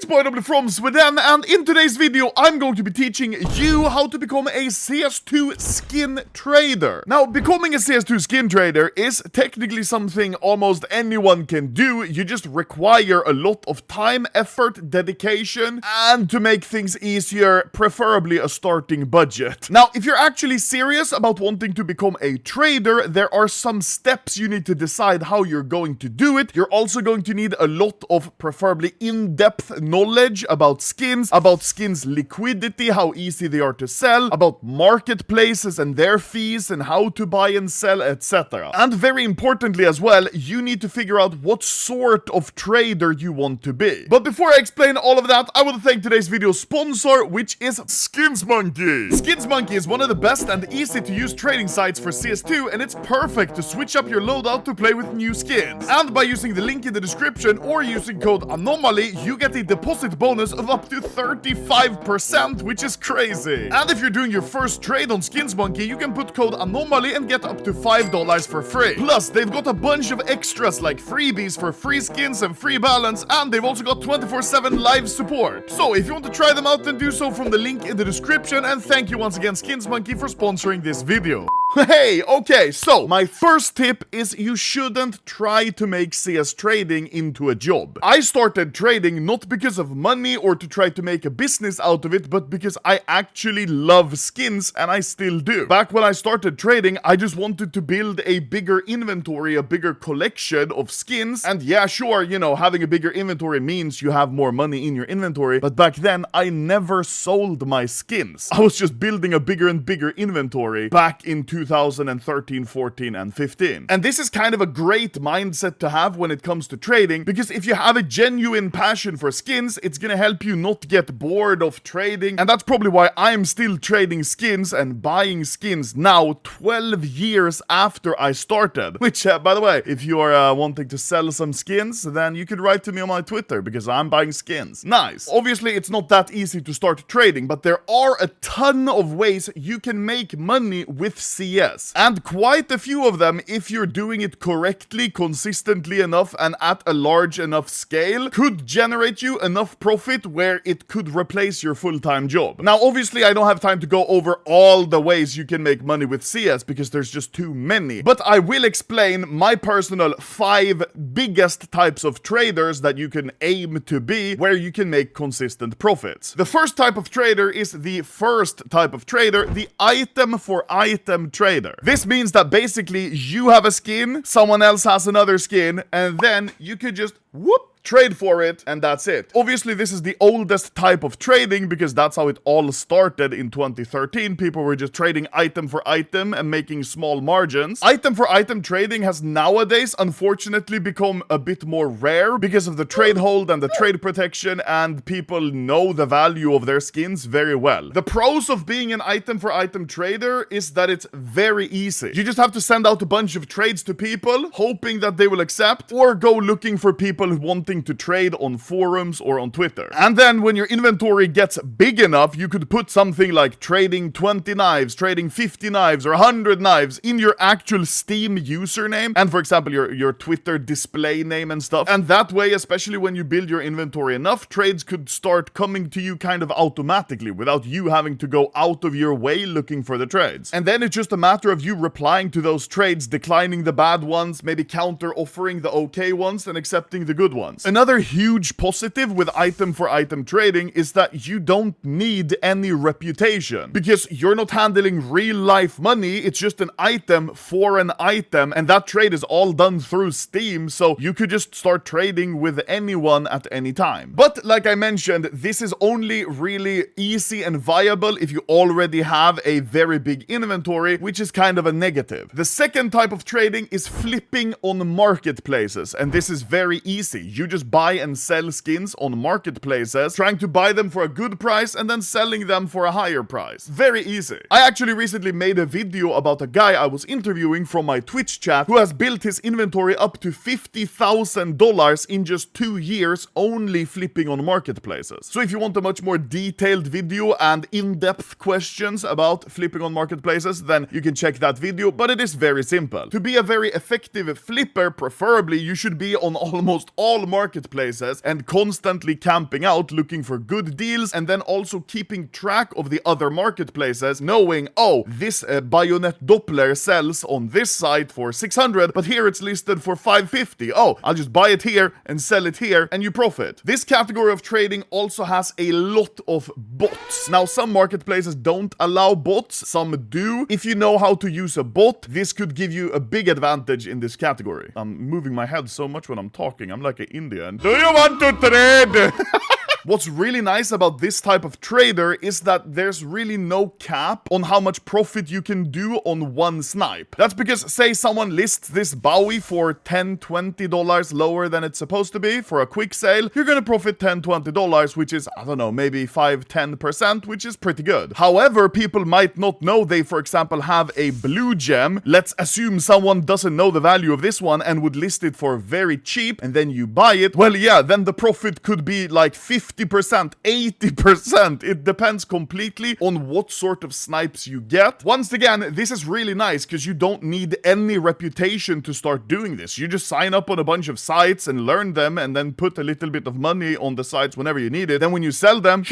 Spoiler from Sweden, and in today's video I'm going to be teaching you how to become a CS2 skin trader. Now, becoming a CS2 skin trader is technically something almost anyone can do. You just require a lot of time, effort, dedication, and to make things easier, preferably a starting budget. Now, if you're actually serious about wanting to become a trader, there are some steps you need to decide how you're going to do it. You're also going to need a lot of preferably in-depth knowledge about skins liquidity, how easy they are to sell, about marketplaces and their fees and how to buy and sell, etc. And very importantly as well, you need to figure out what sort of trader you want to be. But before I explain all of that, I want to thank today's video sponsor, which is SkinsMonkey. SkinsMonkey is one of the best and easy to use trading sites for CS2, and it's perfect to switch up your loadout to play with new skins. And by using the link in the description or using code ANOMALY, you get a deposit bonus of up to 35%, which is crazy. And if you're doing your first trade on SkinsMonkey, you can put code ANOMALY and get up to $5 for free. Plus, they've got a bunch of extras like freebies for free skins and free balance, and they've also got 24/7 live support. So if you want to try them out, then do so from the link in the description, and thank you once again SkinsMonkey for sponsoring this video. Hey, okay, so my first tip is you shouldn't try to make CS trading into a job. I started trading not because of money or to try to make a business out of it, but because I actually love skins, and I still do. Back when I started trading, I just wanted to build a bigger inventory, a bigger collection of skins, and yeah, sure, you know, having a bigger inventory means you have more money in your inventory, but back then, I never sold my skins. I was just building a bigger and bigger inventory back in 2013, 14, and 15. And this is kind of a great mindset to have when it comes to trading, because if you have a genuine passion for skins, it's gonna help you not get bored of trading, and that's probably why I'm still trading skins and buying skins now, 12 years after I started. Which, by the way, if you are wanting to sell some skins, then you could write to me on my Twitter, because I'm buying skins. Nice. Obviously, it's not that easy to start trading, but there are a ton of ways you can make money with CS. And quite a few of them, if you're doing it correctly, consistently enough, and at a large enough scale, could generate you enough profit where it could replace your full-time job. Now, obviously, I don't have time to go over all the ways you can make money with CS because there's just too many. But I will explain my personal 5 biggest types of traders that you can aim to be where you can make consistent profits. The first type of trader is the first type of trader, the item for item trader. This means that basically you have a skin, someone else has another skin, and then you could just trade for it, and that's it. Obviously, this is the oldest type of trading because that's how it all started in 2013. People were just trading item for item and making small margins. Item for item trading has nowadays, unfortunately, become a bit more rare because of the trade hold and the trade protection, and people know the value of their skins very well. The pros of being an item for item trader is that it's very easy. You just have to send out a bunch of trades to people, hoping that they will accept, or go looking for people wanting to trade on forums or on Twitter. And then when your inventory gets big enough, you could put something like trading 20 knives, trading 50 knives, or 100 knives in your actual Steam username, and for example, your Twitter display name and stuff. And that way, especially when you build your inventory enough, trades could start coming to you kind of automatically without you having to go out of your way looking for the trades. And then it's just a matter of you replying to those trades, declining the bad ones, maybe counter offering the okay ones, and accepting the good ones. Another huge positive with item for item trading is that you don't need any reputation because you're not handling real life money. It's just an item for an item, and that trade is all done through Steam, so you could just start trading with anyone at any time. But like I mentioned, this is only really easy and viable if you already have a very big inventory, which is kind of a negative. The second type of trading is flipping on marketplaces, and this is very easy. You just buy and sell skins on marketplaces, trying to buy them for a good price and then selling them for a higher price. Very easy. I actually recently made a video about a guy I was interviewing from my Twitch chat who has built his inventory up to $50,000 in just 2 years only flipping on marketplaces. So if you want a much more detailed video and in-depth questions about flipping on marketplaces, then you can check that video, but it is very simple. To be a very effective flipper, preferably you should be on almost all marketplaces marketplaces and constantly camping out looking for good deals, and then also keeping track of the other marketplaces, knowing, oh, this bayonet Doppler sells on this site for 600, but here it's listed for 550. Oh, I'll just buy it here and sell it here, and you profit. This category of trading also has a lot of bots. Now, some marketplaces don't allow bots, some do. If you know how to use a bot, this could give you a big advantage in this category. I'm moving my head so much when I'm talking. I'm like an Indian. Do you want to trade? What's really nice about this type of trader is that there's really no cap on how much profit you can do on one snipe. That's because, say someone lists this Bowie for $10, $20 lower than it's supposed to be for a quick sale, you're gonna profit $10, $20, which is, I don't know, maybe 5-10%, which is pretty good. However, people might not know they, for example, have a blue gem. Let's assume someone doesn't know the value of this one and would list it for very cheap, and then you buy it. Well, yeah, then the profit could be like 50%, 80%. It depends completely on what sort of snipes you get. Once again, this is really nice because you don't need any reputation to start doing this. You just sign up on a bunch of sites and learn them, and then put a little bit of money on the sites whenever you need it. Then when you sell them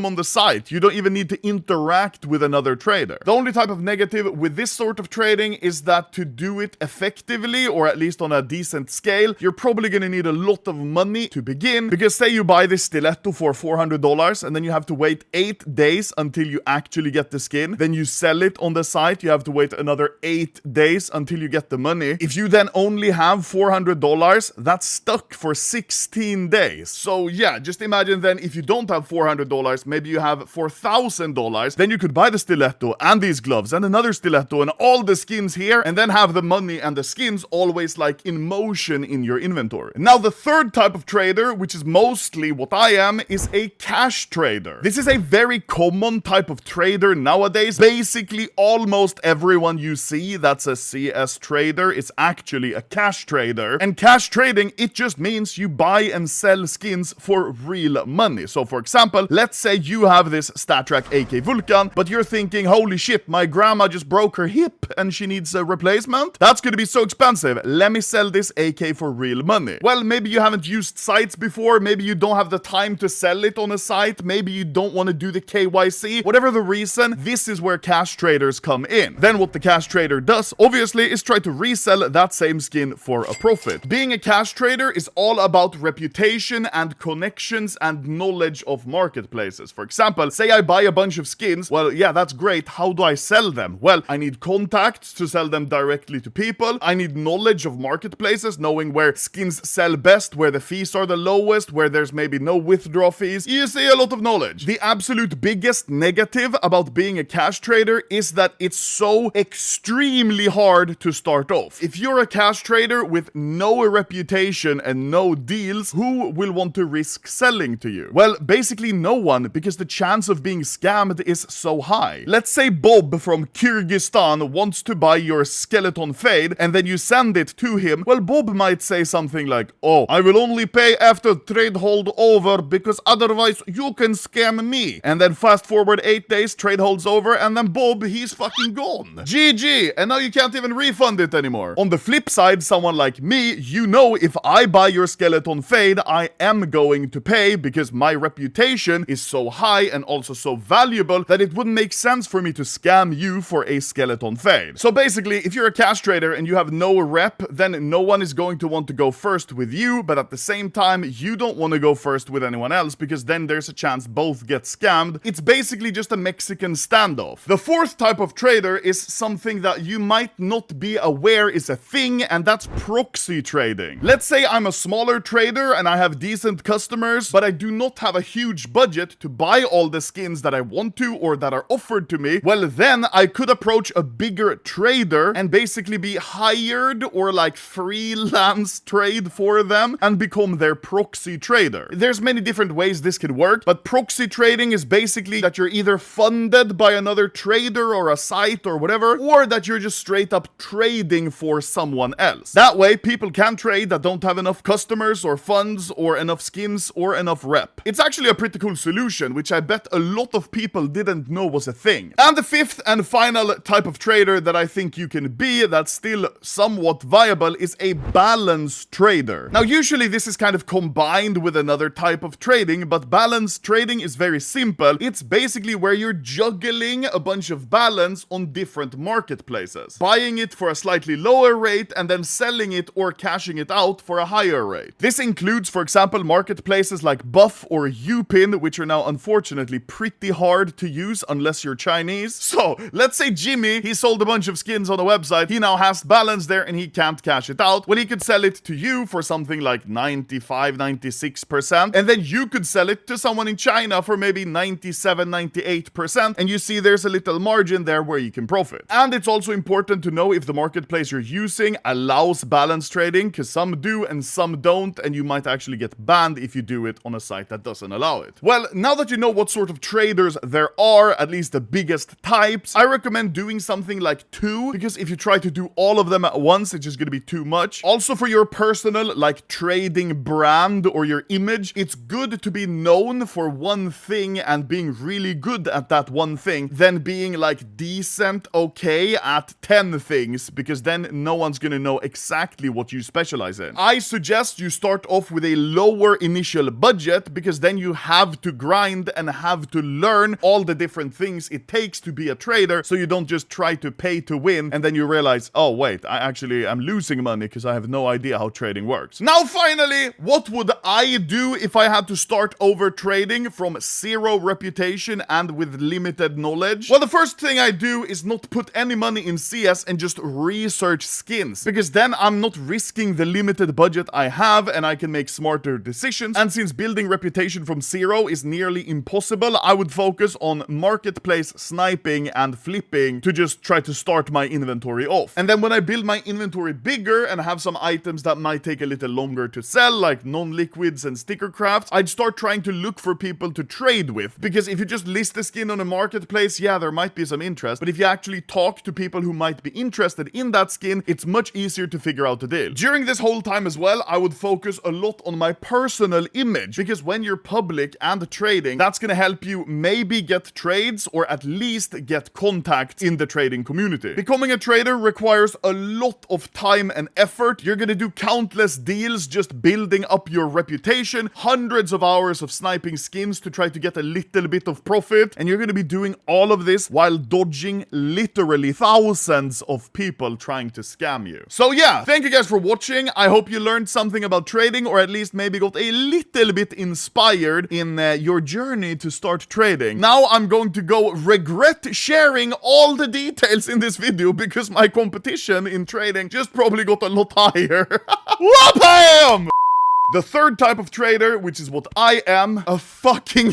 on the site. You don't even need to interact with another trader. The only type of negative with this sort of trading is that to do it effectively, or at least on a decent scale, you're probably gonna need a lot of money to begin, because say you buy this stiletto for $400 and then you have to wait 8 days until you actually get the skin. Then you sell it on the site, you have to wait another 8 days until you get the money. If you then only have $400, that's stuck for 16 days. So yeah, just imagine then if you don't have $400, maybe you have $4,000, then you could buy the stiletto and these gloves and another stiletto and all the skins here, and then have the money and the skins always like in motion in your inventory. Now the third type of trader, which is mostly what I am, is a cash trader. This is a very common type of trader nowadays. Basically, almost everyone you see that's a CS trader is actually a cash trader. And cash trading, it just means you buy and sell skins for real money. So for example, let's say you have this StatTrak AK Vulcan, but you're thinking, holy shit, my grandma just broke her hip and she needs a replacement. That's gonna be so expensive. Let me sell this AK for real money. Well, maybe you haven't used sites before. Maybe you don't have the time to sell it on a site. Maybe you don't want to do the KYC. Whatever the reason, this is where cash traders come in. Then what the cash trader does, obviously, is try to resell that same skin for a profit. Being a cash trader is all about reputation and connections and knowledge of marketplaces. For example, say I buy a bunch of skins. Well, yeah, that's great. How do I sell them? Well, I need contacts to sell them directly to people. I need knowledge of marketplaces, knowing where skins sell best, where the fees are the lowest, where there's maybe no withdrawal fees. You see, a lot of knowledge. The absolute biggest negative about being a cash trader is that it's so extremely hard to start off. If you're a cash trader with no reputation and no deals, who will want to risk selling to you? Well, basically no one, because the chance of being scammed is so high. Let's say Bob from Kyrgyzstan wants to buy your skeleton fade, and then you send it to him. Well, Bob might say something like, oh, I will only pay after trade hold over because otherwise you can scam me. And then fast forward 8 days, trade holds over, and then Bob, he's fucking gone. GG, and now you can't even refund it anymore. On the flip side, someone like me, you know, if I buy your skeleton fade, I am going to pay because my reputation is so high and also so valuable that it wouldn't make sense for me to scam you for a skeleton fade. So basically, if you're a cash trader and you have no rep, then no one is going to want to go first with you, but at the same time, you don't want to go first with anyone else because then there's a chance both get scammed. It's basically just a Mexican standoff. The fourth type of trader is something that you might not be aware is a thing, and that's proxy trading. Let's say I'm a smaller trader and I have decent customers, but I do not have a huge budget to buy all the skins that I want to or that are offered to me. Well, then I could approach a bigger trader and basically be hired or like freelance trade for them and become their proxy trader. There's many different different ways this could work, but proxy trading is basically that you're either funded by another trader or a site or whatever, or that you're just straight up trading for someone else. That way, people can trade that don't have enough customers or funds or enough skins or enough rep. It's actually a pretty cool solution, which I bet a lot of people didn't know was a thing. And the fifth and final type of trader that I think you can be that's still somewhat viable is a balance trader. Now, usually this is kind of combined with another type of trading, but balance trading is very simple. It's basically where you're juggling a bunch of balance on different marketplaces, buying it for a slightly lower rate and then selling it or cashing it out for a higher rate. This includes, for example, marketplaces like Buff or Upin, which are now unfortunately pretty hard to use unless you're Chinese. So let's say Jimmy, he sold a bunch of skins on a website, he now has balance there and he can't cash it out. Well, he could sell it to you for something like 95, 96%, and then you could sell it to someone in China for maybe 97, 98%, and you see there's a little margin there where you can profit. And it's also important to know if the marketplace you're using allows balance trading, because some do and some don't, and you might actually get banned if you do it on a site that doesn't allow it. Well, now that you know what sort of traders there are, at least the biggest types, I recommend doing something like 2, because if you try to do all of them at once, it's just gonna be too much. Also, for your personal, like, trading brand or your image, it's good to be known for one thing and being really good at that one thing than being, like, decent, okay at 10 things, because then no one's gonna know exactly what you specialize in. I suggest you start off with a lower initial budget, because then you have to grind and have to learn all the different things it takes to be a trader, so you don't just try to pay to win and then you realize, oh wait, I actually am losing money because I have no idea how trading works. Now finally, what would I do if I had to start over trading from 0 reputation and with limited knowledge? Well, the first thing I do is not put any money in CS and just research skins, because then I'm not risking the limited budget I have and I can make smarter decisions. And since building reputation from 0 is nearly impossible, I would focus on marketplace sniping and flipping to just try to start my inventory off. And then when I build my inventory bigger and have some items that might take a little longer to sell, like non-liquids and sticker crafts, I'd start trying to look for people to trade with. Because if you just list the skin on a marketplace, yeah, there might be some interest, but if you actually talk to people who might be interested in that skin, it's much easier to figure out the deal. During this whole time as well, I would focus a lot on my personal image, because when you're public and trading, that's gonna help you maybe get trades or at least get contacts in the trading community. Becoming a trader requires a lot of time and effort. You're gonna do countless deals just building up your reputation, hundreds of hours of sniping skins to try to get a little bit of profit, and you're gonna be doing all of this while dodging literally thousands of people trying to scam you. So yeah, thank you guys for watching. I hope you learned something about trading, or at least maybe got a little bit inspired in your journey to start trading. Now I'm going to go regret sharing all the details in this video, because my competition in trading just probably got a lot higher. Whoop-am! The third type of trader, which is what I am, a fucking